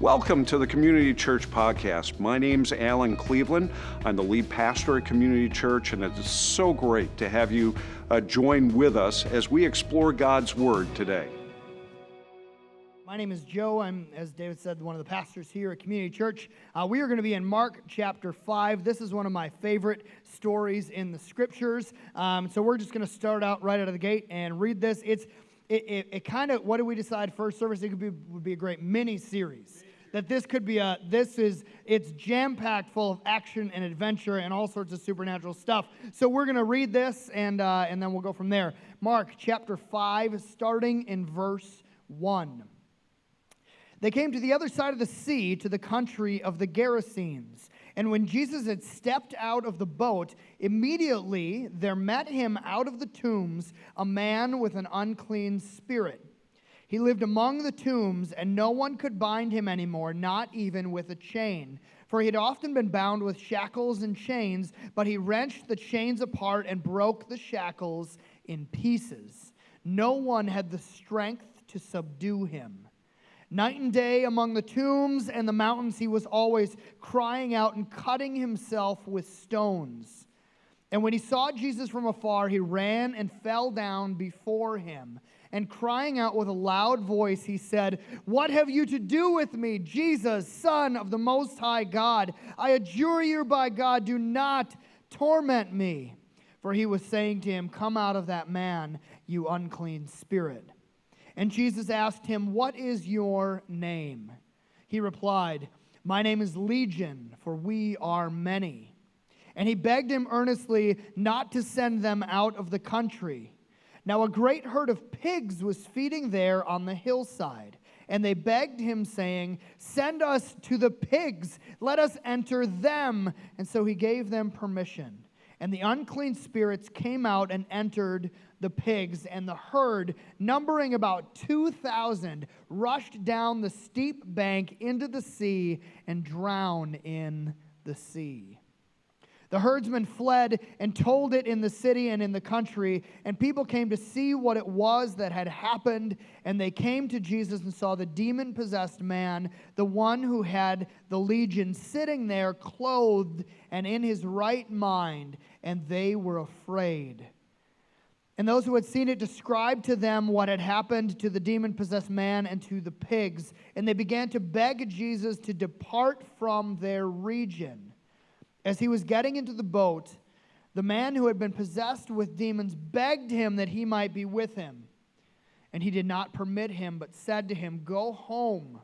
Welcome to the Community Church Podcast. My name's Alan Cleveland. I'm the lead pastor at Community Church, and it is so great to have you join with us as we explore God's Word today. My name is Joe. I'm, as David said, one of the pastors here at Community Church. We are going to be in Mark chapter 5. This is one of my favorite stories in the Scriptures. So we're just going to start out right out of the gate and read this. It kind of, what did we decide first service? It would be a great mini-series. That this could be it's jam-packed full of action and adventure and all sorts of supernatural stuff. So we're going to read this and then we'll go from there. Mark chapter 5, starting in verse 1. They came to the other side of the sea, to the country of the Gerasenes. And when Jesus had stepped out of the boat, immediately there met him out of the tombs a man with an unclean spirit. He lived among the tombs, and no one could bind him anymore, not even with a chain. For he had often been bound with shackles and chains, but he wrenched the chains apart and broke the shackles in pieces. No one had the strength to subdue him. Night and day among the tombs and the mountains he was always crying out and cutting himself with stones. And when he saw Jesus from afar, he ran and fell down before him. And crying out with a loud voice, he said, "What have you to do with me, Jesus, Son of the Most High God? I adjure you by God, do not torment me." For he was saying to him, "Come out of that man, you unclean spirit." And Jesus asked him, "What is your name?" He replied, "My name is Legion, for we are many." And he begged him earnestly not to send them out of the country. Now a great herd of pigs was feeding there on the hillside. And they begged him, saying, "Send us to the pigs, let us enter them." And so he gave them permission. And the unclean spirits came out and entered the pigs, and the herd, numbering about 2,000, rushed down the steep bank into the sea and drowned in the sea. The herdsmen fled and told it in the city and in the country, and people came to see what it was that had happened, and they came to Jesus and saw the demon-possessed man, the one who had the legion, sitting there clothed and in his right mind, and they were afraid. And those who had seen it described to them what had happened to the demon-possessed man and to the pigs, and they began to beg Jesus to depart from their region. As he was getting into the boat, the man who had been possessed with demons begged him that he might be with him. And he did not permit him, but said to him, "Go home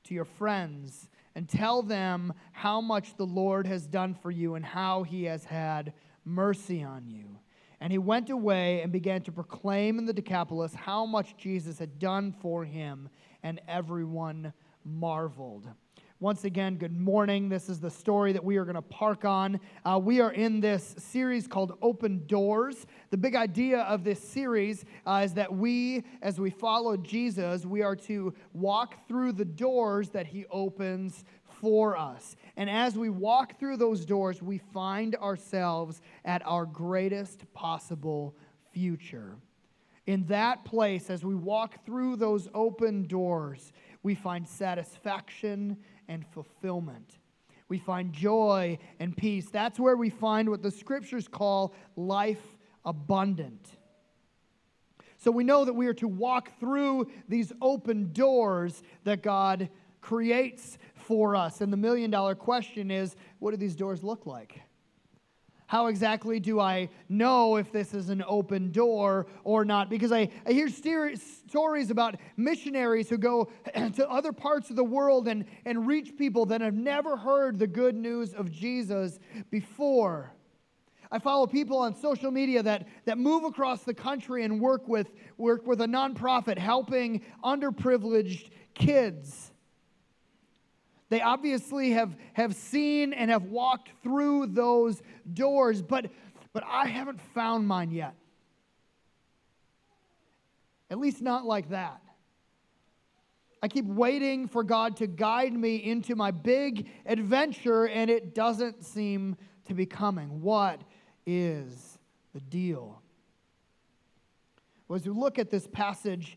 to your friends and tell them how much the Lord has done for you and how he has had mercy on you." And he went away and began to proclaim in the Decapolis how much Jesus had done for him, and everyone marveled. Once again, good morning. This is the story that we are going to park on. We are in this series called Open Doors. The big idea of this series is that we, as we follow Jesus, we are to walk through the doors that he opens for us. And as we walk through those doors, we find ourselves at our greatest possible future. In that place, as we walk through those open doors, we find satisfaction and fulfillment. We find joy and peace. That's where we find what the Scriptures call life abundant. So we know that we are to walk through these open doors that God creates for us. And the million-dollar question is, what do these doors look like? How exactly do I know if this is an open door or not? Because I hear stories about missionaries who go to other parts of the world and reach people that have never heard the good news of Jesus before. I follow people on social media that move across the country and work with a nonprofit helping underprivileged kids. They obviously have seen and have walked through those doors, but I haven't found mine yet. At least not like that. I keep waiting for God to guide me into my big adventure, and it doesn't seem to be coming. What is the deal? Well, as we look at this passage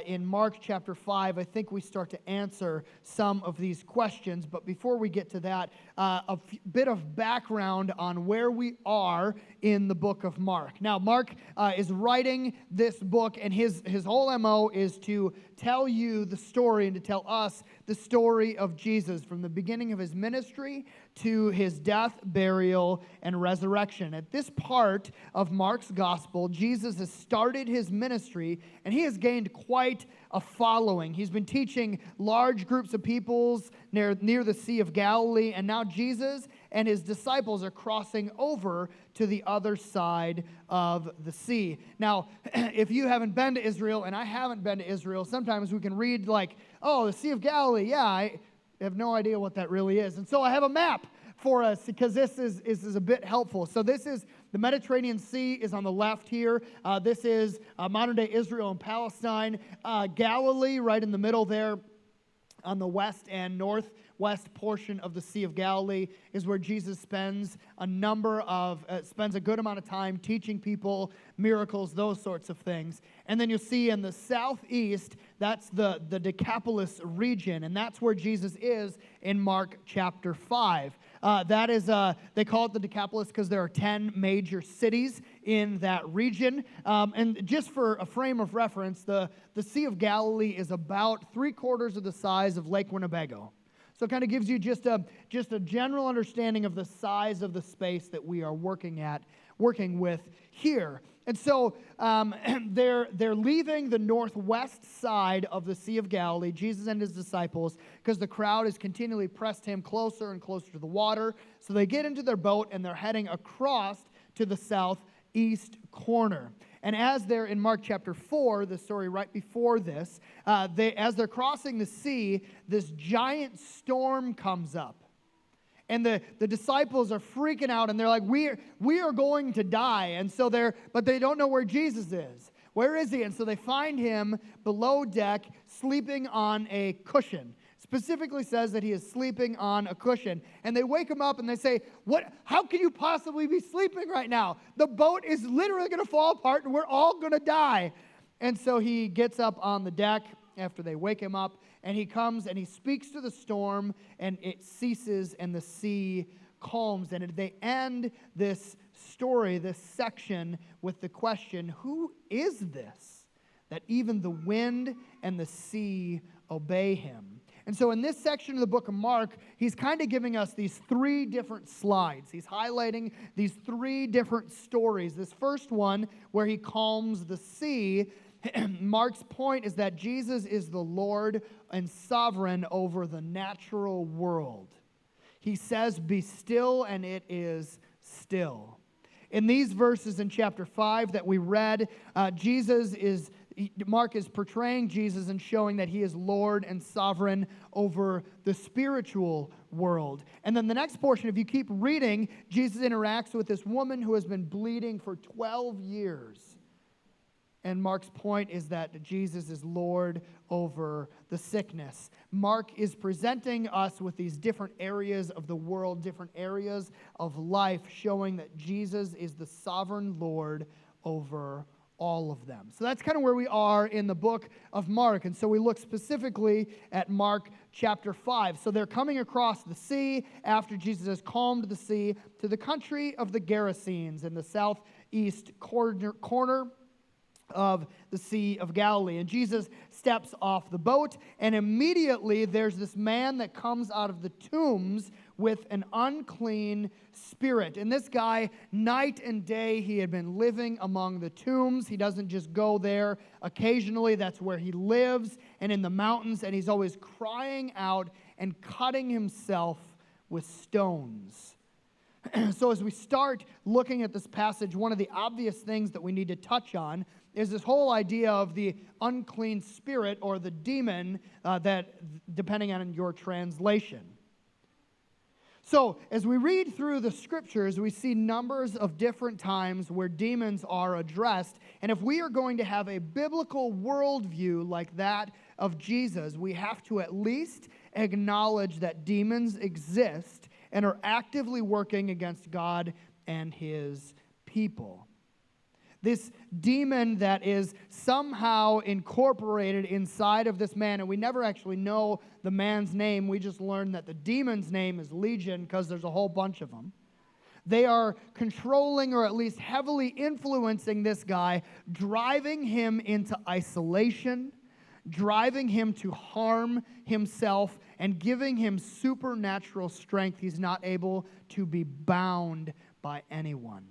in Mark chapter 5, I think we start to answer some of these questions. But before we get to that, a bit of background on where we are in the book of Mark. Now, Mark is writing this book, and his whole MO is to tell you the story and to tell us the story of Jesus from the beginning of his ministry to his death, burial, and resurrection. At this part of Mark's gospel, Jesus has started his ministry, and he has gained quite a following. He's been teaching large groups of peoples near the Sea of Galilee, and now Jesus and his disciples are crossing over to the other side of the sea. Now, if you haven't been to Israel, and I haven't been to Israel, sometimes we can read like, oh, the Sea of Galilee, yeah, I have no idea what that really is. And so I have a map for us because this is a bit helpful. So this is the Mediterranean Sea is on the left here. This is modern-day Israel and Palestine. Galilee right in the middle there on the west and northwest portion of the Sea of Galilee is where Jesus spends a good amount of time teaching people miracles, those sorts of things. And then you'll see in the southeast, that's the Decapolis region, and that's where Jesus is in Mark chapter 5. That is, they call it the Decapolis because there are 10 major cities in that region. And just for a frame of reference, the Sea of Galilee is about 3/4 of the size of Lake Winnebago. So it kind of gives you just a general understanding of the size of the space that we are working with here. And so they're leaving the northwest side of the Sea of Galilee, Jesus and his disciples, because the crowd has continually pressed him closer and closer to the water. So they get into their boat and they're heading across to the southeast corner. And as they're in Mark chapter 4, the story right before this, as they're crossing the sea, this giant storm comes up. And the disciples are freaking out, and they're like, we are going to die. And so but they don't know where Jesus is. Where is he? And so they find him below deck, sleeping on a cushion. Specifically says that he is sleeping on a cushion. And they wake him up and they say, how can you possibly be sleeping right now? The boat is literally going to fall apart and we're all going to die. And so he gets up on the deck after they wake him up, and he comes and he speaks to the storm, and it ceases and the sea calms. And they end this story, this section, with the question, who is this that even the wind and the sea obey him? And so in this section of the book of Mark, he's kind of giving us these 3 different slides. He's highlighting these 3 different stories. This first one, where he calms the sea, Mark's point is that Jesus is the Lord and sovereign over the natural world. He says, "Be still," and it is still. In these verses in chapter 5 that we read, Mark is portraying Jesus and showing that he is Lord and sovereign over the spiritual world. And then the next portion, if you keep reading, Jesus interacts with this woman who has been bleeding for 12 years. And Mark's point is that Jesus is Lord over the sickness. Mark is presenting us with these different areas of the world, different areas of life, showing that Jesus is the sovereign Lord over all of them. So that's kind of where we are in the book of Mark. And so we look specifically at Mark chapter 5. So they're coming across the sea after Jesus has calmed the sea to the country of the Gerasenes in the southeast corner of the Sea of Galilee. And Jesus steps off the boat, and immediately there's this man that comes out of the tombs with an unclean spirit. And this guy, night and day, he had been living among the tombs. He doesn't just go there occasionally. That's where he lives, and in the mountains, and he's always crying out and cutting himself with stones. So as we start looking at this passage, one of the obvious things that we need to touch on is this whole idea of the unclean spirit or the demon, that depending on your translation. So as we read through the scriptures, we see numbers of different times where demons are addressed. And if we are going to have a biblical worldview like that of Jesus, we have to at least acknowledge that demons exist and are actively working against God and his people. This demon that is somehow incorporated inside of this man, and we never actually know the man's name. We just learn that the demon's name is Legion because there's a whole bunch of them. They are controlling or at least heavily influencing this guy, driving him into isolation, driving him to harm himself, and giving him supernatural strength. He's not able to be bound by anyone.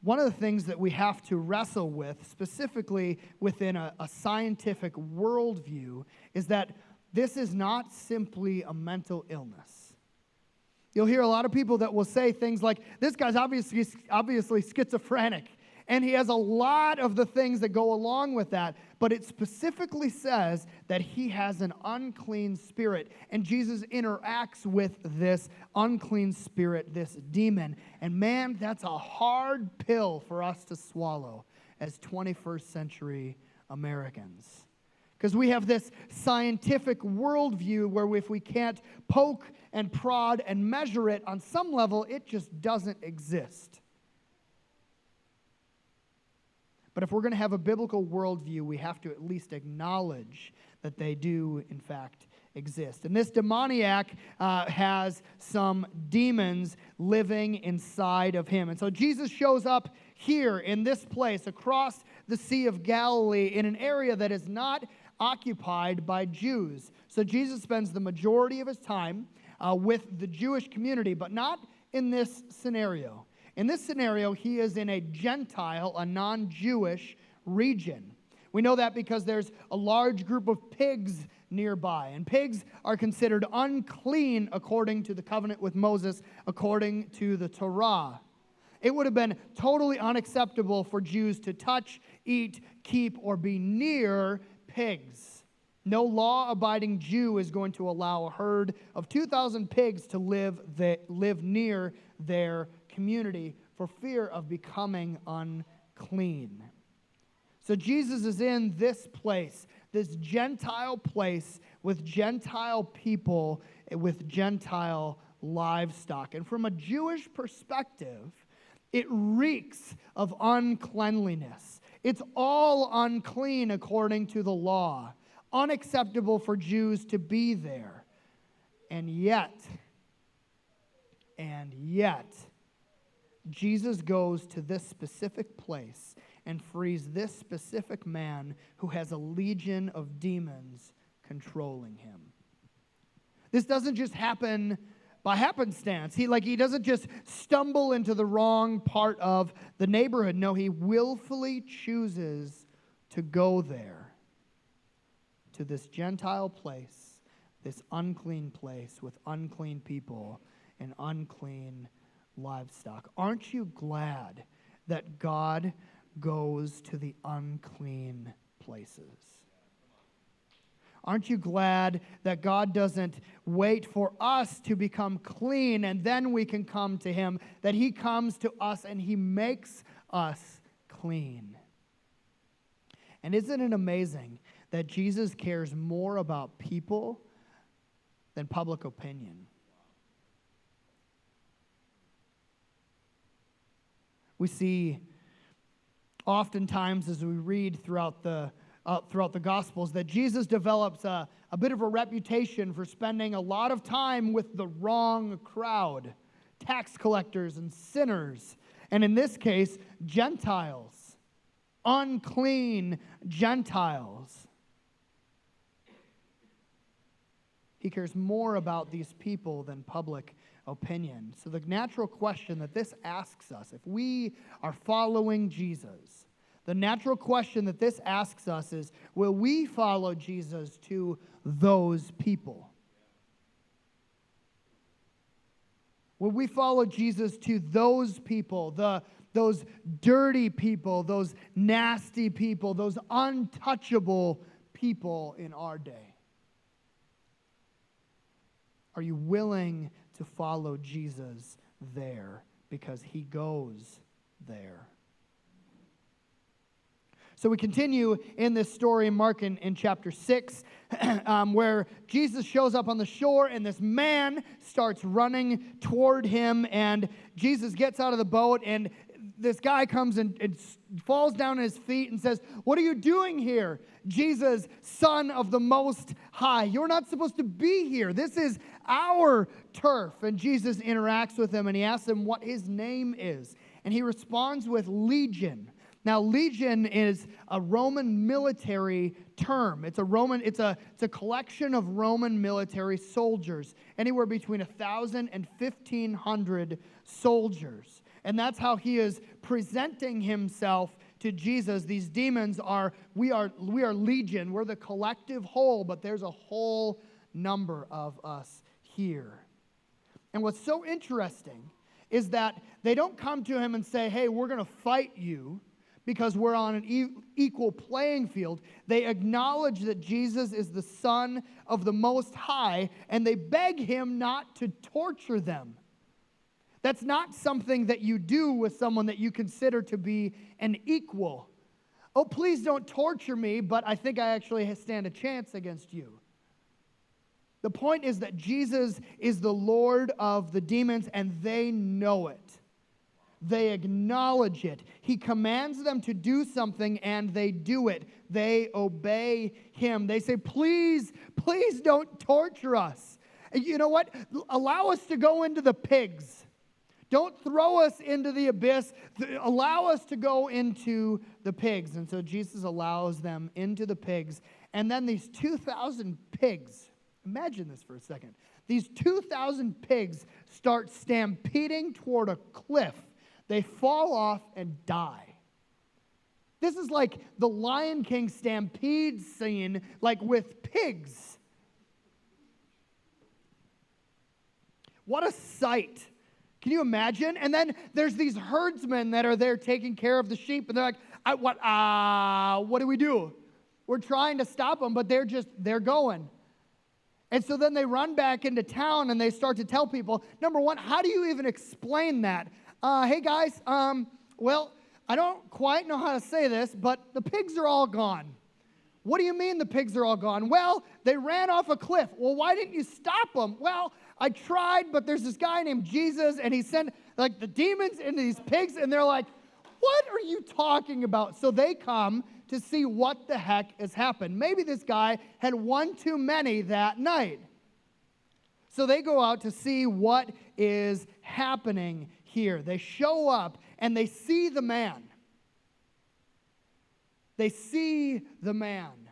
One of the things that we have to wrestle with, specifically within a scientific worldview, is that this is not simply a mental illness. You'll hear a lot of people that will say things like, this guy's obviously schizophrenic, and he has a lot of the things that go along with that, but it specifically says that he has an unclean spirit, and Jesus interacts with this unclean spirit, this demon. And man, that's a hard pill for us to swallow as 21st century Americans. Because we have this scientific worldview where if we can't poke and prod and measure it, on some level, it just doesn't exist. But if we're going to have a biblical worldview, we have to at least acknowledge that they do, in fact, exist. And this demoniac has some demons living inside of him. And so Jesus shows up here in this place across the Sea of Galilee in an area that is not occupied by Jews. So Jesus spends the majority of his time with the Jewish community, but not in this scenario. In this scenario, he is in a Gentile, a non-Jewish region. We know that because there's a large group of pigs nearby, and pigs are considered unclean according to the covenant with Moses, according to the Torah. It would have been totally unacceptable for Jews to touch, eat, keep, or be near pigs. No law-abiding Jew is going to allow a herd of 2,000 pigs to live near their community for fear of becoming unclean. So Jesus is in this place, this Gentile place with Gentile people, with Gentile livestock. And from a Jewish perspective, it reeks of uncleanliness. It's all unclean according to the law. Unacceptable for Jews to be there. And yet, Jesus goes to this specific place and frees this specific man who has a legion of demons controlling him. This doesn't just happen by happenstance. He doesn't just stumble into the wrong part of the neighborhood. No, he willfully chooses to go there, to this Gentile place, this unclean place with unclean people and unclean livestock. Aren't you glad that God goes to the unclean places? Aren't you glad that God doesn't wait for us to become clean and then we can come to him, that he comes to us and he makes us clean? And isn't it amazing that Jesus cares more about people than public opinion? We see oftentimes as we read throughout the Gospels that Jesus develops a bit of a reputation for spending a lot of time with the wrong crowd, tax collectors and sinners, and in this case, Gentiles, unclean Gentiles. He cares more about these people than public opinion. So the natural question that this asks us, if we are following Jesus, the natural question that this asks us is, will we follow Jesus to those people? Will we follow Jesus to those people, those dirty people, those nasty people, those untouchable people in our day? Are you willing to follow Jesus there because he goes there? So we continue in this story in Mark in chapter 6, where Jesus shows up on the shore and this man starts running toward him, and Jesus gets out of the boat, and this guy comes and falls down at his feet and says, "What are you doing here, Jesus, Son of the Most High? You're not supposed to be here. This is our turf." And Jesus interacts with him, and he asks him what his name is. And he responds with Legion. Now, Legion is a Roman military term. It's a collection of Roman military soldiers, anywhere between 1,000 and 1,500 soldiers. And that's how he is presenting himself to Jesus. These demons we are Legion. We're the collective whole, but there's a whole number of us here. And what's so interesting is that they don't come to him and say, "Hey, we're going to fight you," because we're on an equal playing field. They acknowledge that Jesus is the Son of the Most High, and they beg him not to torture them. That's not something that you do with someone that you consider to be an equal. "Oh, please don't torture me, but I think I actually stand a chance against you." The point is that Jesus is the Lord of the demons, and they know it. They acknowledge it. He commands them to do something, and they do it. They obey him. They say, "Please, please don't torture us. You know what? Allow us to go into the pigs. Don't throw us into the abyss. Allow us to go into the pigs." And so Jesus allows them into the pigs. And then these 2,000 pigs, imagine this for a second. These 2,000 pigs start stampeding toward a cliff. They fall off and die. This is like the Lion King stampede scene, like with pigs. What a sight. Can you imagine? And then there's these herdsmen that are there taking care of the sheep, and they're like, what do we do? We're trying to stop them, but they're going. And so then they run back into town, and they start to tell people, number one, how do you even explain that? "Hey guys, well, I don't quite know how to say this, but the pigs are all gone." "What do you mean the pigs are all gone?" "Well, they ran off a cliff." "Well, why didn't you stop them?" "Well, I tried, but there's this guy named Jesus, and he sent like the demons into these pigs," and they're like, "What are you talking about?" So they come to see what the heck has happened. Maybe this guy had one too many that night. So they go out to see what is happening here. They show up and they see the man. They see the man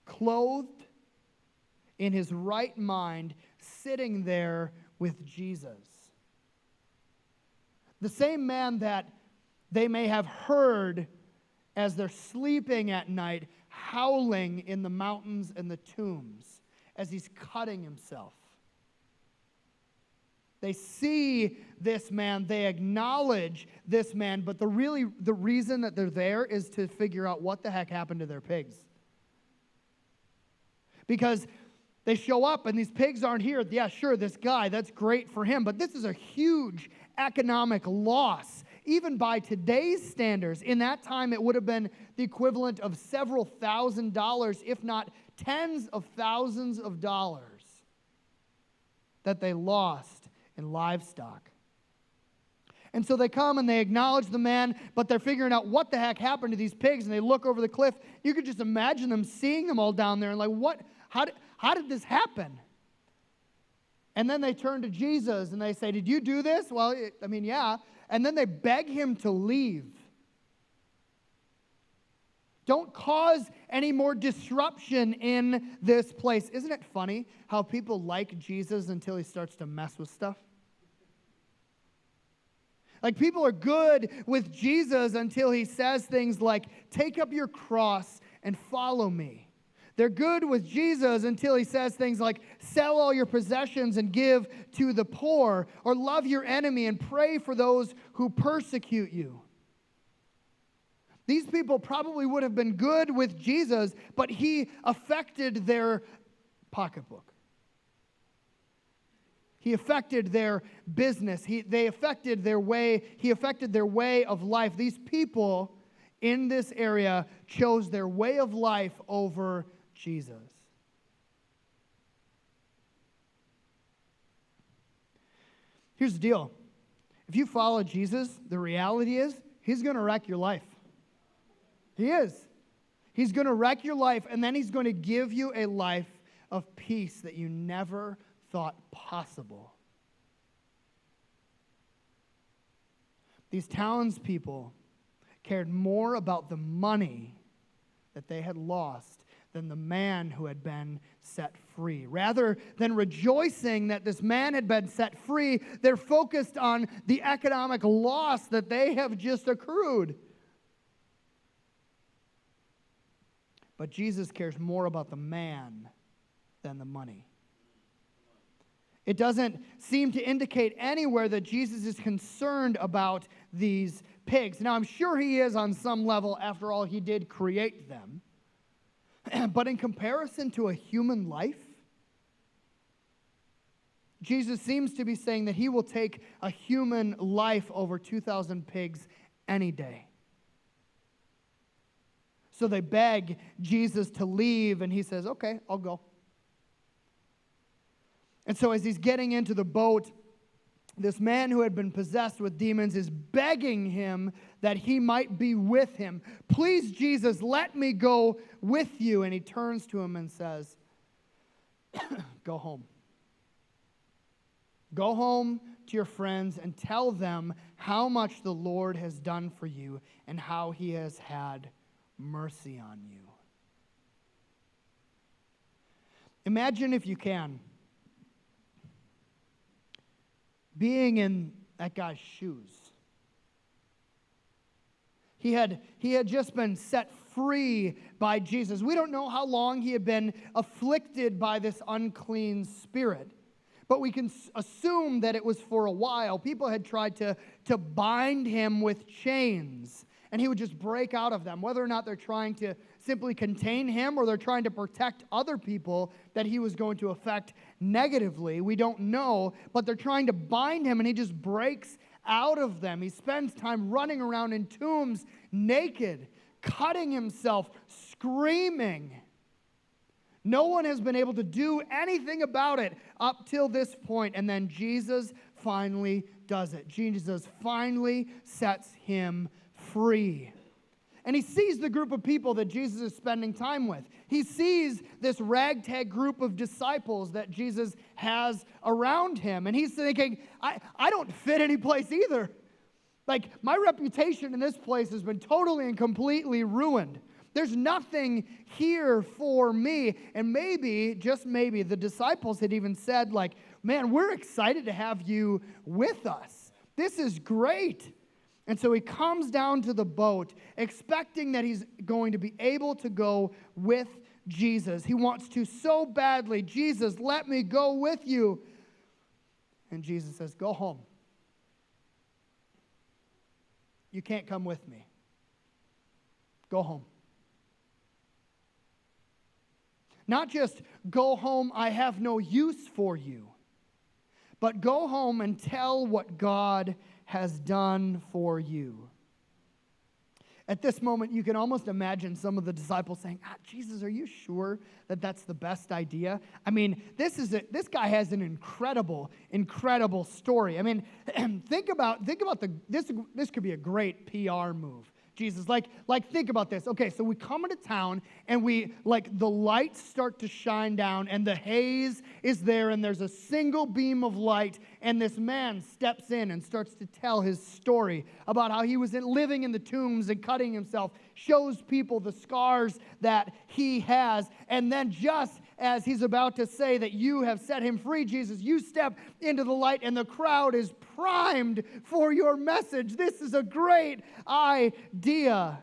clothed in his right mind, sitting there with Jesus. The same man that they may have heard as they're sleeping at night, howling in the mountains and the tombs as he's cutting himself. They see this man, they acknowledge this man, but the reason that they're there is to figure out what the heck happened to their pigs. Because they show up and these pigs aren't here. Yeah, sure, this guy, that's great for him, but this is a huge economic loss. Even by today's standards, in that time it would have been the equivalent of several $1,000s, if not tens of thousands of dollars that they lost in livestock. And so they come and they acknowledge the man, but they're figuring out what the heck happened to these pigs, and they look over the cliff. You could just imagine them seeing them all down there and like, what? How did this happen? And then they turn to Jesus and they say, "Did you do this?" "Well, yeah." And then they beg him to leave. Don't cause any more disruption in this place. Isn't it funny how people like Jesus until he starts to mess with stuff? Like, people are good with Jesus until he says things like, "Take up your cross and follow me." They're good with Jesus until he says things like, "Sell all your possessions and give to the poor," or "Love your enemy and pray for those who persecute you." These people probably would have been good with Jesus, but he affected their pocketbook. He affected their business. He affected their way of life. These people in this area chose their way of life over Jesus. Here's the deal. If you follow Jesus, the reality is he's going to wreck your life. He is. He's going to wreck your life, and then he's going to give you a life of peace that you never thought possible. These townspeople cared more about the money that they had lost than the man who had been set free. Rather than rejoicing that this man had been set free, they're focused on the economic loss that they have just accrued. But Jesus cares more about the man than the money. It doesn't seem to indicate anywhere that Jesus is concerned about these pigs. Now, I'm sure he is on some level. After all, he did create them. But in comparison to a human life, Jesus seems to be saying that he will take a human life over 2,000 pigs any day. So they beg Jesus to leave, and he says, okay, I'll go. And so as he's getting into the boat, this man who had been possessed with demons is begging him that he might be with him. Please, Jesus, let me go with you. And he turns to him and says, go home. Go home to your friends and tell them how much the Lord has done for you and how he has had mercy on you. Imagine, if you can, being in that guy's shoes. He had just been set free by Jesus. We don't know how long he had been afflicted by this unclean spirit, but we can assume that it was for a while. People had tried to bind him with chains, and he would just break out of them. Whether or not they're trying to simply contain him or they're trying to protect other people that he was going to affect negatively, we don't know, but they're trying to bind him, and he just breaks out of them. He spends time running around in tombs naked, cutting himself, screaming. No one has been able to do anything about it up till this point, and then Jesus finally does it. Jesus finally sets him free. And he sees the group of people that Jesus is spending time with. He sees this ragtag group of disciples that Jesus has around him. And he's thinking, I don't fit any place either. Like, my reputation in this place has been totally and completely ruined. There's nothing here for me. And maybe, just maybe, the disciples had even said, like, man, we're excited to have you with us. This is great. And so he comes down to the boat, expecting that he's going to be able to go with Jesus. He wants to so badly. Jesus, let me go with you. And Jesus says, go home. You can't come with me. Go home. Not just go home, I have no use for you, but go home and tell what God has done for you. At this moment, you can almost imagine some of the disciples saying, Jesus, are you sure that that's the best idea? I mean, this guy has an incredible story. I mean, think about this could be a great PR move. Jesus, like think about this. Okay, so we come into town and the lights start to shine down and the haze is there and there's a single beam of light, and this man steps in and starts to tell his story about how he was living in the tombs and cutting himself, shows people the scars that he has, and then just as he's about to say that you have set him free, Jesus, you step into the light and the crowd is primed for your message. This is a great idea.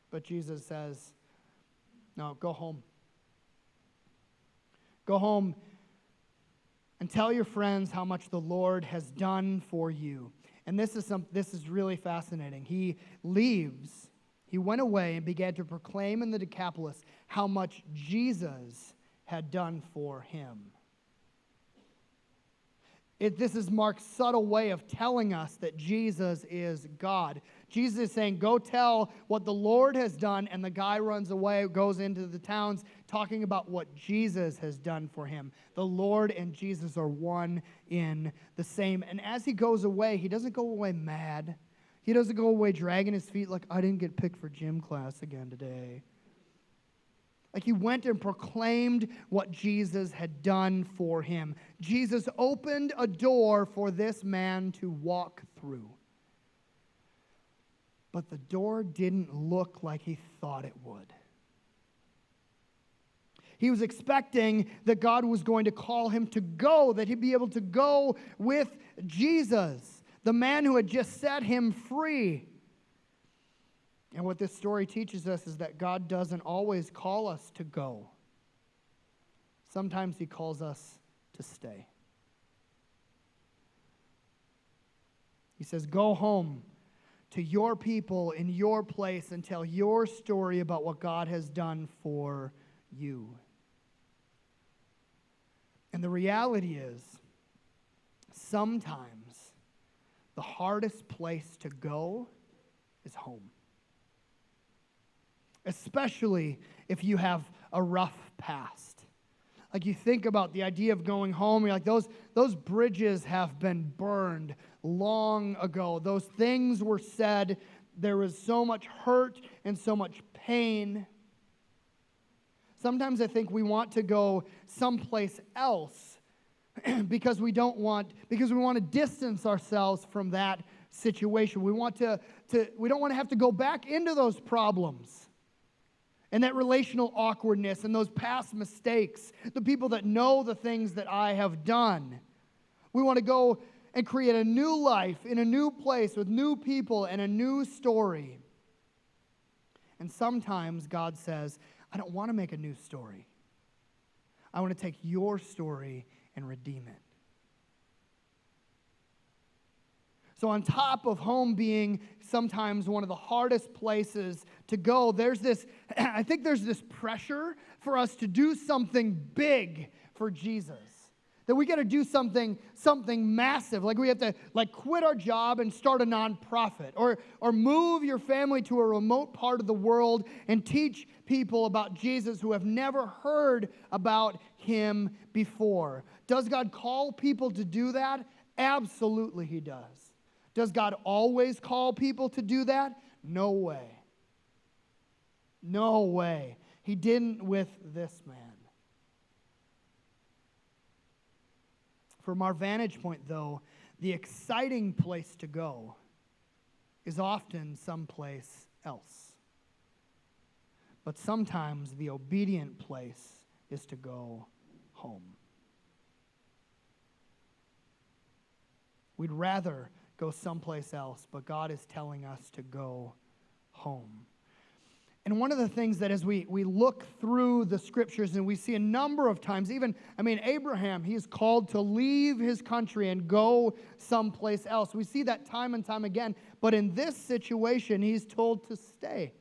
But Jesus says, no, go home. Go home and tell your friends how much the Lord has done for you. And this is really fascinating. He leaves. He went away and began to proclaim in the Decapolis how much Jesus had done for him. This is Mark's subtle way of telling us that Jesus is God. Jesus is saying, go tell what the Lord has done, and the guy runs away, goes into the towns, talking about what Jesus has done for him. The Lord and Jesus are one in the same. And as he goes away, he doesn't go away mad. He doesn't go away dragging his feet like, I didn't get picked for gym class again today. Like he went and proclaimed what Jesus had done for him. Jesus opened a door for this man to walk through. But the door didn't look like he thought it would. He was expecting that God was going to call him to go, that he'd be able to go with Jesus, the man who had just set him free. And what this story teaches us is that God doesn't always call us to go. Sometimes he calls us to stay. He says, go home to your people in your place and tell your story about what God has done for you. And the reality is, sometimes the hardest place to go is home. Especially if you have a rough past. Like you think about the idea of going home, you're like, those bridges have been burned long ago. Those things were said. There was so much hurt and so much pain. Sometimes I think we want to go someplace else because we want to distance ourselves from that situation. We don't want to have to go back into those problems. And that relational awkwardness and those past mistakes, the people that know the things that I have done. We want to go and create a new life in a new place with new people and a new story. And sometimes God says, I don't want to make a new story. I want to take your story and redeem it. So on top of home being sometimes one of the hardest places to go, I think there's this pressure for us to do something big for Jesus. That we got to do something massive. Like we have to quit our job and start a nonprofit, or move your family to a remote part of the world and teach people about Jesus who have never heard about him before. Does God call people to do that? Absolutely he does. Does God always call people to do that? No way. No way. He didn't with this man. From our vantage point, though, the exciting place to go is often someplace else. But sometimes the obedient place is to go home. We'd rather go someplace else, but God is telling us to go home. And one of the things that as we look through the scriptures and we see a number of times, Abraham, he's called to leave his country and go someplace else. We see that time and time again, but in this situation, he's told to stay.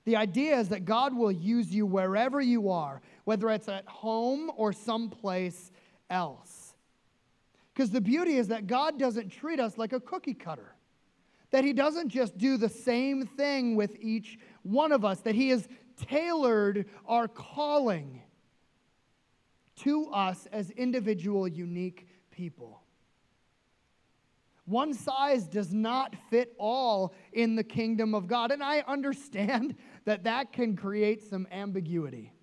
The idea is that God will use you wherever you are, whether it's at home or someplace else. Because the beauty is that God doesn't treat us like a cookie cutter. That he doesn't just do the same thing with each one of us. That he has tailored our calling to us as individual, unique people. One size does not fit all in the kingdom of God. And I understand that can create some ambiguity.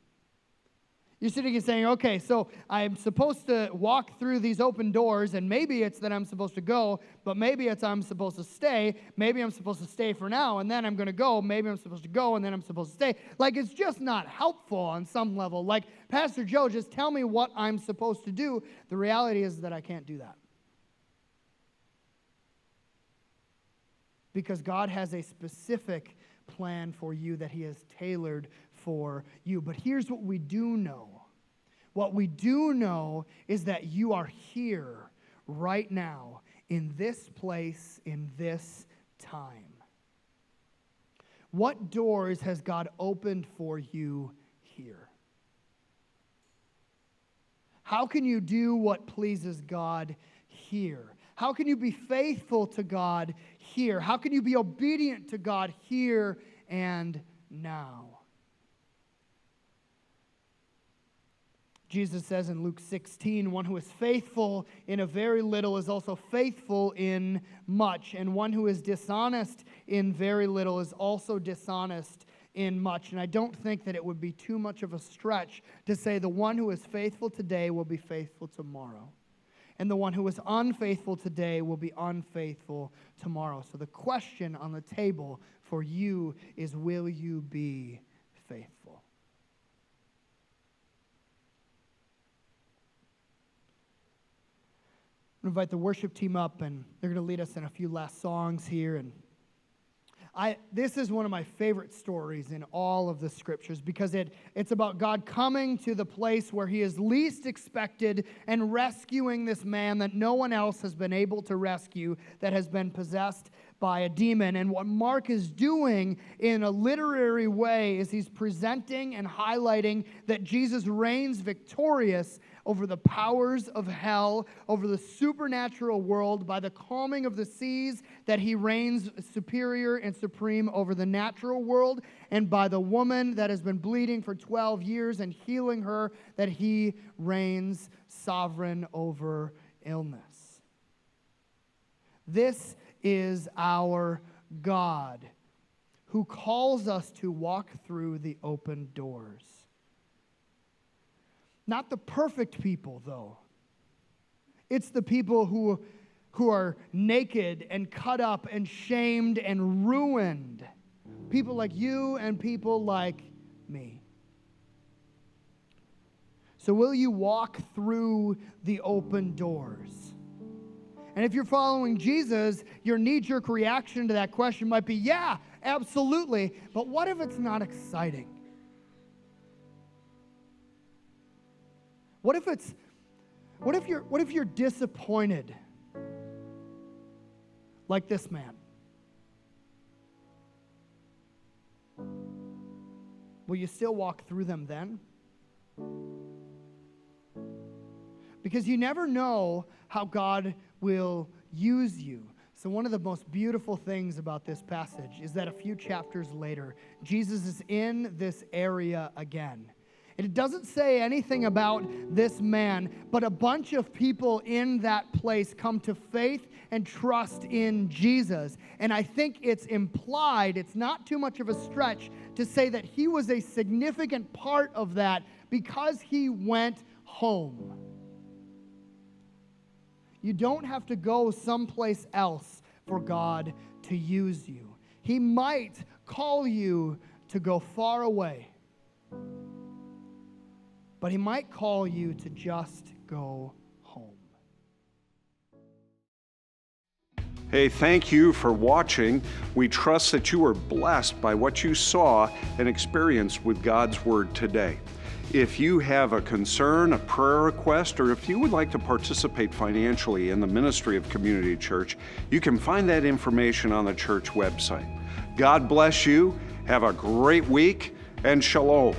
You're sitting and saying, okay, so I'm supposed to walk through these open doors, and maybe it's that I'm supposed to go, but maybe it's I'm supposed to stay. Maybe I'm supposed to stay for now, and then I'm going to go. Maybe I'm supposed to go, and then I'm supposed to stay. Like, it's just not helpful on some level. Like, Pastor Joe, just tell me what I'm supposed to do. The reality is that I can't do that. Because God has a specific plan for you that he has tailored for you. But here's what we do know. What we do know is that you are here right now in this place, in this time. What doors has God opened for you here? How can you do what pleases God here? How can you be faithful to God here? How can you be obedient to God here and now? Jesus says in Luke 16, one who is faithful in a very little is also faithful in much, and one who is dishonest in very little is also dishonest in much. And I don't think that it would be too much of a stretch to say the one who is faithful today will be faithful tomorrow, and the one who is unfaithful today will be unfaithful tomorrow. So the question on the table for you is, will you be faithful? I'm going to invite the worship team up, and they're going to lead us in a few last songs here. And this is one of my favorite stories in all of the scriptures, because it's about God coming to the place where he is least expected and rescuing this man that no one else has been able to rescue, that has been possessed by a demon. And what Mark is doing in a literary way is he's presenting and highlighting that Jesus reigns victorious over the powers of hell, over the supernatural world, by the calming of the seas, that he reigns superior and supreme over the natural world, and by the woman that has been bleeding for 12 years and healing her, that he reigns sovereign over illness. This is our God, who calls us to walk through the open doors. Not the perfect people, though. It's the people who are naked and cut up and shamed and ruined. People like you and people like me. So will you walk through the open doors? And if you're following Jesus, your knee-jerk reaction to that question might be, yeah, absolutely. But what if it's not exciting? What if you're disappointed like this man? Will you still walk through them then? Because you never know how God will use you. So one of the most beautiful things about this passage is that a few chapters later, Jesus is in this area again. It doesn't say anything about this man, but a bunch of people in that place come to faith and trust in Jesus. And I think it's implied, it's not too much of a stretch to say that he was a significant part of that because he went home. You don't have to go someplace else for God to use you. He might call you to go far away, but he might call you to just go home. Hey, thank you for watching. We trust that you were blessed by what you saw and experienced with God's Word today. If you have a concern, a prayer request, or if you would like to participate financially in the ministry of Community Church, you can find that information on the church website. God bless you. Have a great week, and shalom.